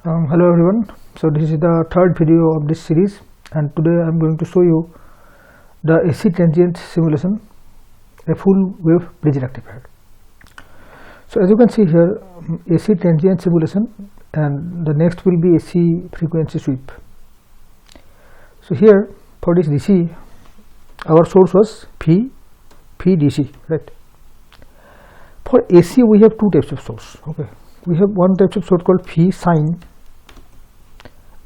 Hello everyone. So this is the third video of this series, and today I am going to show you the AC transient simulation, a full wave bridge rectifier. So as you can see here, AC transient simulation, and the next will be AC frequency sweep. So here for this DC, our source was P DC, right? For AC we have two types of source. Okay, we have one type of source called P sine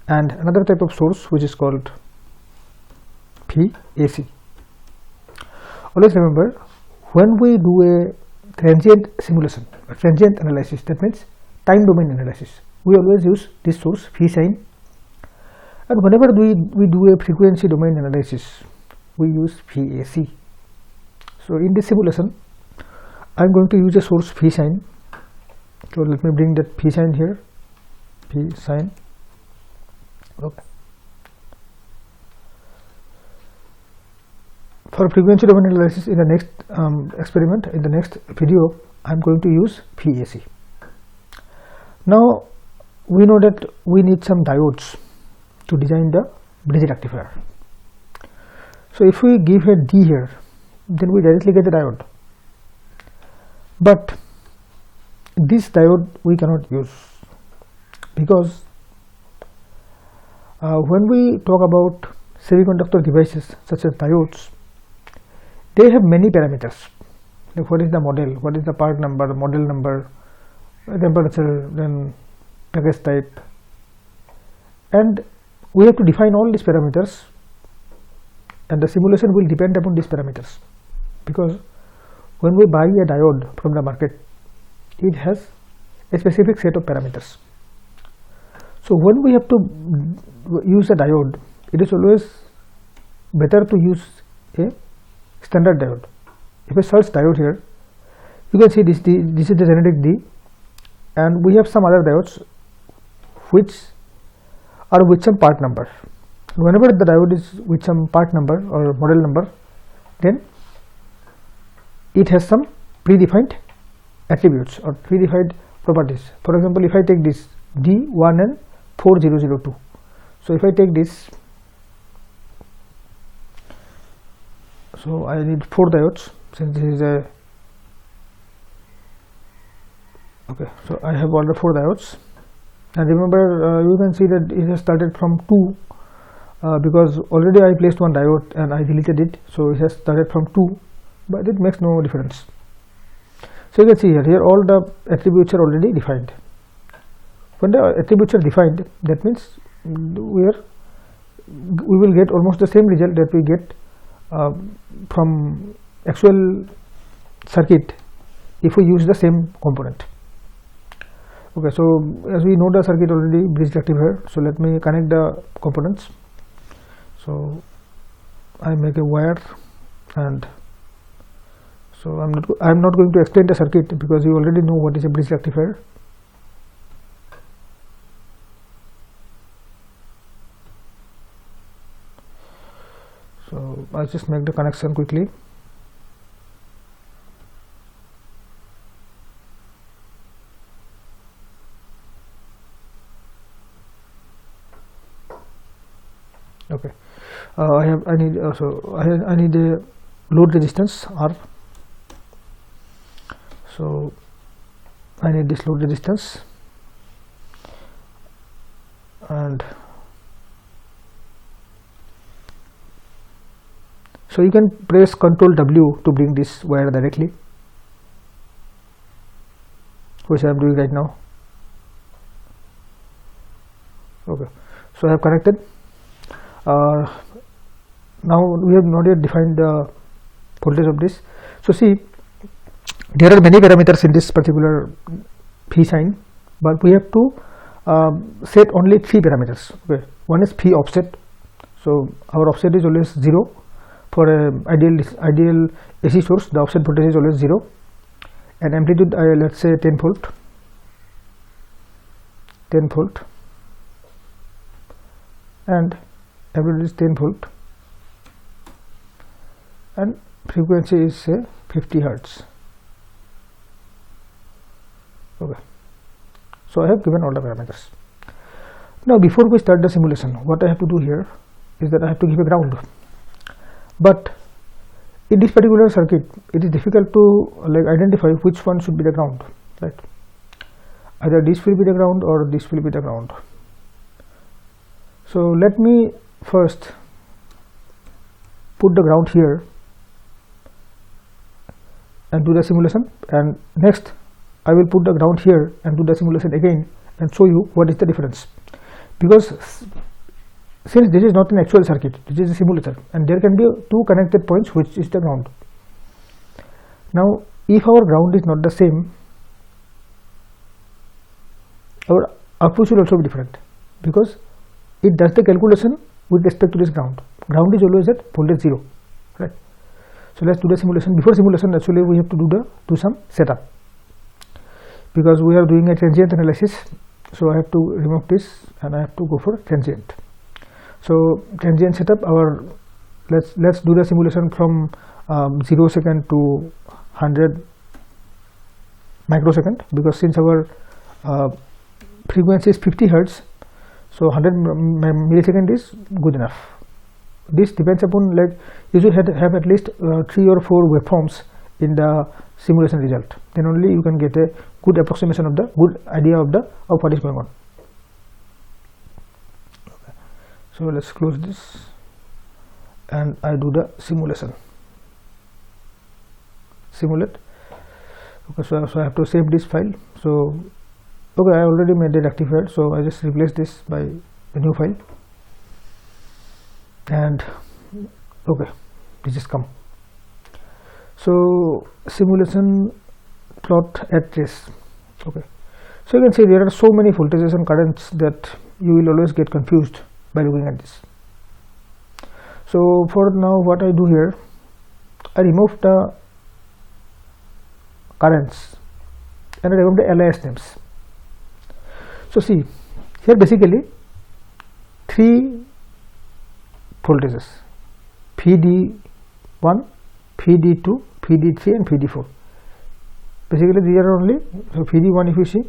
and another type of source which is called P AC. Always remember, when we do a transient simulation, a transient analysis, that means time domain analysis, we always use this source P sine, and whenever we do a frequency domain analysis, we use P AC. So in this simulation I am going to use a source P sine. So let me bring that P sine here, P sine. Okay. For frequency domain analysis in the next experiment, in the next video, I am going to use PAC. Now we know that we need some diodes to design the bridge rectifier. So if we give a D here, then we directly get the diode. But this diode we cannot use, because when we talk about semiconductor devices such as diodes, they have many parameters, like what is the model, what is the part number, model number, temperature, then package type, and we have to define all these parameters, and the simulation will depend upon these parameters, because when we buy a diode from the market, it has a specific set of parameters. So when we have to use a diode, it is always better to use a standard diode. If I search diode here, you can see this is the generic D, and we have some other diodes which are with some part number. Whenever the diode is with some part number or model number, then it has some predefined attributes or predefined properties. For example, if I take this D1N4002, so if I take this, so I need 4 diodes, since this is a, okay, so I have all the 4 diodes, and remember you can see that it has started from 2 because already I placed one diode and I deleted it, so it has started from 2, but it makes no difference. So you can see here all the attributes are already defined. When the attributes are defined, that means we will get almost the same result that we get from actual circuit if we use the same component. Okay, so as we know the circuit already, bridge rectifier, so let me connect the components. So I make a wire, and so I am not going to explain the circuit because you already know what is a bridge rectifier. So I'll just make the connection quickly. Okay, I need a load resistance R. So I need this load resistance, and so you can press Ctrl W to bring this wire directly, which I am doing right now. Okay, so I have connected. Now we have not yet defined the voltage of this. So see, there are many parameters in this particular P sine, but we have to set only 3 parameters. Okay, one is P offset. So our offset is always 0. For an ideal AC source, the offset voltage is always 0, and amplitude let's say 10 volt, and amplitude is 10 volt, and frequency is say 50 Hertz. Okay, so I have given all the parameters. Now before we start the simulation, what I have to do here is that I have to give a ground, but in this particular circuit it is difficult to identify which one should be the ground, right? Either this will be the ground or this will be the ground. So let me first put the ground here and do the simulation, and next I will put the ground here and do the simulation again and show you what is the difference, because since this is not an actual circuit, this is a simulator, and there can be two connected points which is the ground. Now if our ground is not the same, our output should also be different, because it does the calculation with respect to this ground. Ground is always at voltage 0, right? So let's do the simulation. Before simulation, actually we have to do some setup, because we are doing a transient analysis. So I have to remove this and I have to go for transient. So transient setup, let's do the simulation from 0 second to 100 microsecond, because since our frequency is 50 Hertz, so 100 millisecond is good enough. This depends upon, you should have at least 3 or 4 waveforms in the simulation result, then only you can get a good approximation of the good idea of what is going on. Okay. So let's close this and I do the simulation. Simulate. Okay, so I have to save this file. So okay, I already made the rectifier, so I just replace this by the new file, and okay, this is come. So simulation plot at trace. Okay, so you can see there are so many voltages and currents that you will always get confused by looking at this. So for now, what I do here, I remove the currents and I remove the alias names. So see, here basically 3 voltages, PD1, PD2, PD3 and PD4. Basically these are only, so PD1 if you see,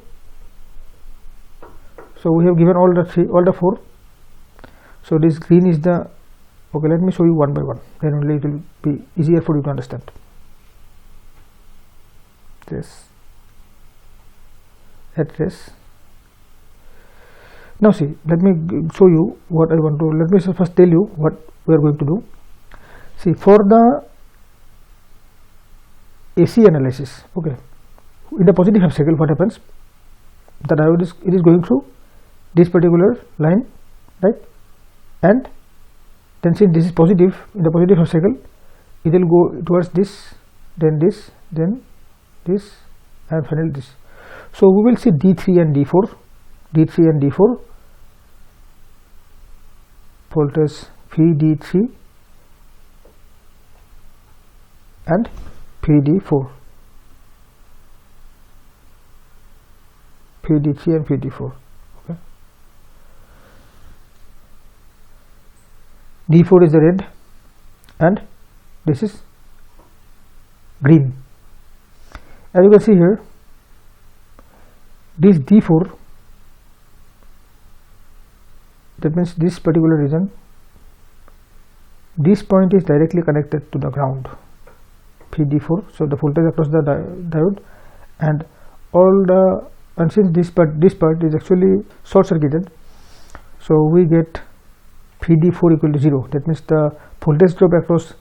so we have given all the 4. So this green is the, okay, let me show you one by one, then only it will be easier for you to understand. This address. Now see, let me show you what I want to, let me first tell you what we are going to do. See, for the AC analysis, okay, in the positive half cycle what happens, the diode it is going through this particular line, right, and then since this is positive, in the positive half cycle it will go towards this, then this, then this, and finally this. So we will see D3 and D4, D3 and D4, voltage VD3 and PD4, PD3 and PD4. Okay. D4 is the red and this is green. As you can see here, this D4, that means this particular region, this point is directly connected to the ground, PD4. So the voltage across the diode, and all the, and since this part is actually short circuited, so we get PD4 equal to 0. That means the voltage drop across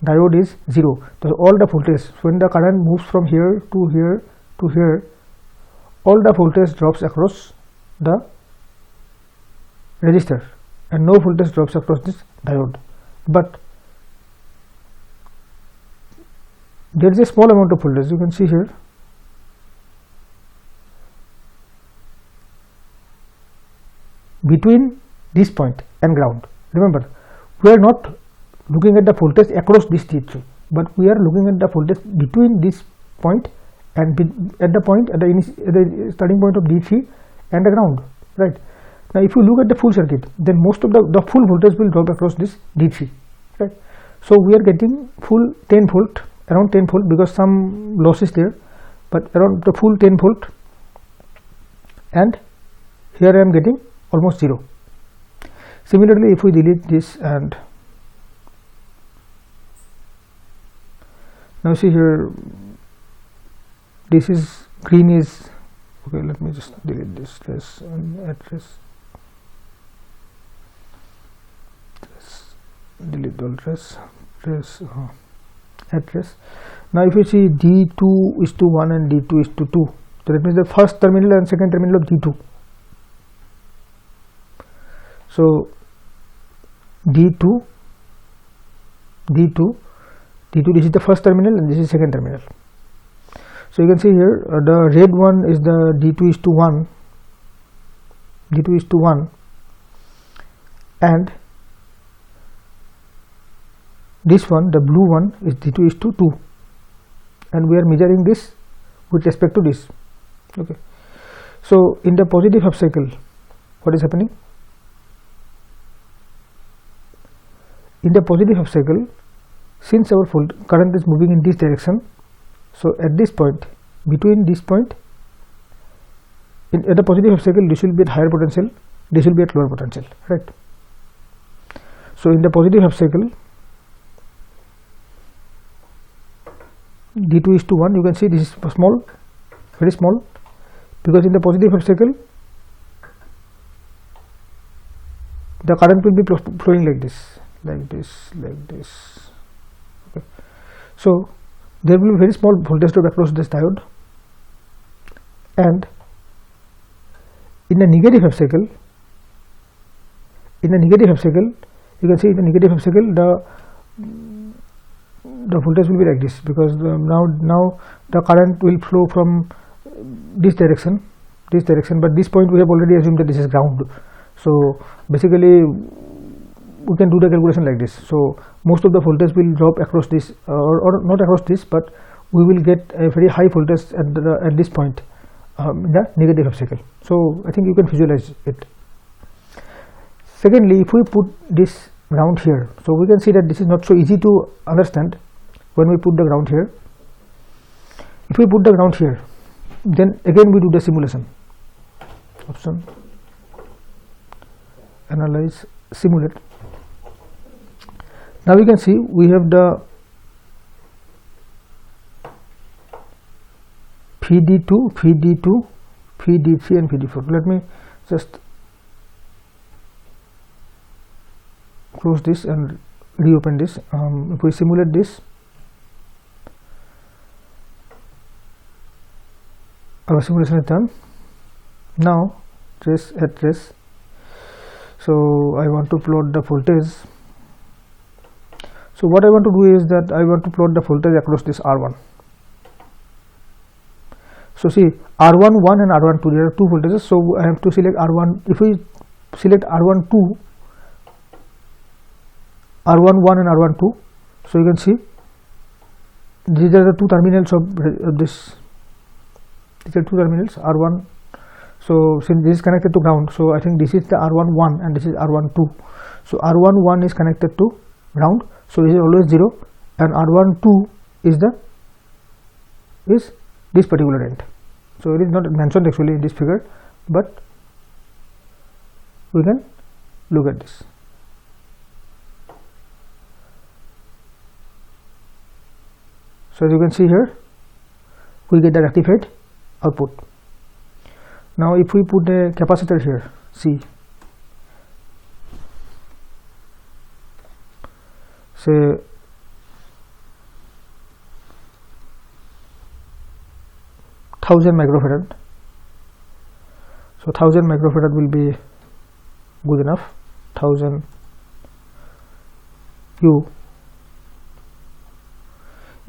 diode is 0. So all the voltage, when the current moves from here to here to here, all the voltage drops across the resistor and no voltage drops across this diode. But there is a small amount of voltage, you can see here, between this point and ground. Remember, we are not looking at the voltage across this D3, but we are looking at the voltage between this point and at the starting point of D3 and the ground, right? Now if you look at the full circuit, then most of the full voltage will drop across this D3, right? So we are getting full 10 volt, around 10 volt, because some loss is there, but around the full 10 volt, and here I am getting almost 0. Similarly, if we delete this, and now see here, this is green is okay. Let me just delete this trace and address. Delete all trace address. Now if you see D2 is to 1 and D2 is to 2, so that means the first terminal and second terminal of D2. So D2, this is the first terminal and this is second terminal. So you can see here the red one is the D2 is to 1, D2 is to 1, and this one, the blue one, is D2 is to 2, and we are measuring this with respect to this. Okay. So in the positive half cycle, what is happening? In the positive half cycle, since our current is moving in this direction, so at this point, between this point, at the positive half cycle, this will be at higher potential, this will be at lower potential, right? So in the positive half cycle, D2 is to 1, you can see this is small, very small, because in the positive half cycle, the current will be flowing like this, like this, like this. Okay. So there will be very small voltage drop across this diode, and in the negative half cycle, you can see in the negative half cycle the voltage will be like this, because now the current will flow from this direction, but this point we have already assumed that this is ground. So basically we can do the calculation like this. So most of the voltage will drop across this, or not across this, but we will get a very high voltage at this point in the negative half cycle. So I think you can visualize it. Secondly, if we put this ground here, so we can see that this is not so easy to understand when we put the ground here. If we put the ground here, then again we do the simulation. Option, analyze, simulate. Now we can see we have the PD2, PD2, PD3 and PD4. Let me just close this and reopen this. If we simulate this, our simulation is done. Now trace at trace. So I want to plot the voltage. So what I want to do is that I want to plot the voltage across this R1. So see, R11 and R12, there are two voltages. So I have to select R1. If we select R12, R11 and R12, so you can see these are the two terminals of this. These are two terminals R1. So since this is connected to ground, so I think this is the R11 and this is R12. So R11 is connected to ground, so it is always 0, and R12 is this particular end. So it is not mentioned actually in this figure, but we can look at this. So as you can see here, we get the rectified output. Now if we put a capacitor here, see, say 1000 microfarad, so 1000 microfarad will be good enough. 1000 U.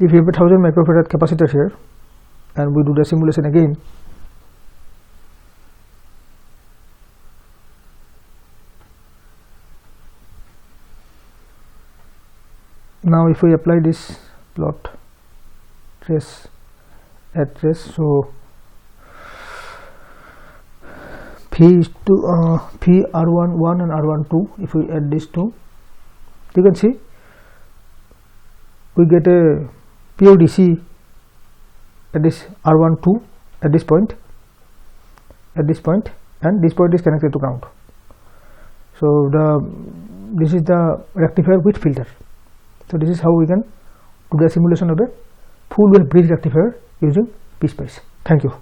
If you have a 1000 microfarad capacitor here, and we do the simulation again, now if we apply this plot, trace at trace, so P is to P R11 and R12. If we add these two, you can see we get a PODC at this R12 at this point, and this point is connected to ground. So this is the rectifier with filter. So this is how we can do the simulation of a full wave bridge rectifier using PSPICE. Thank you.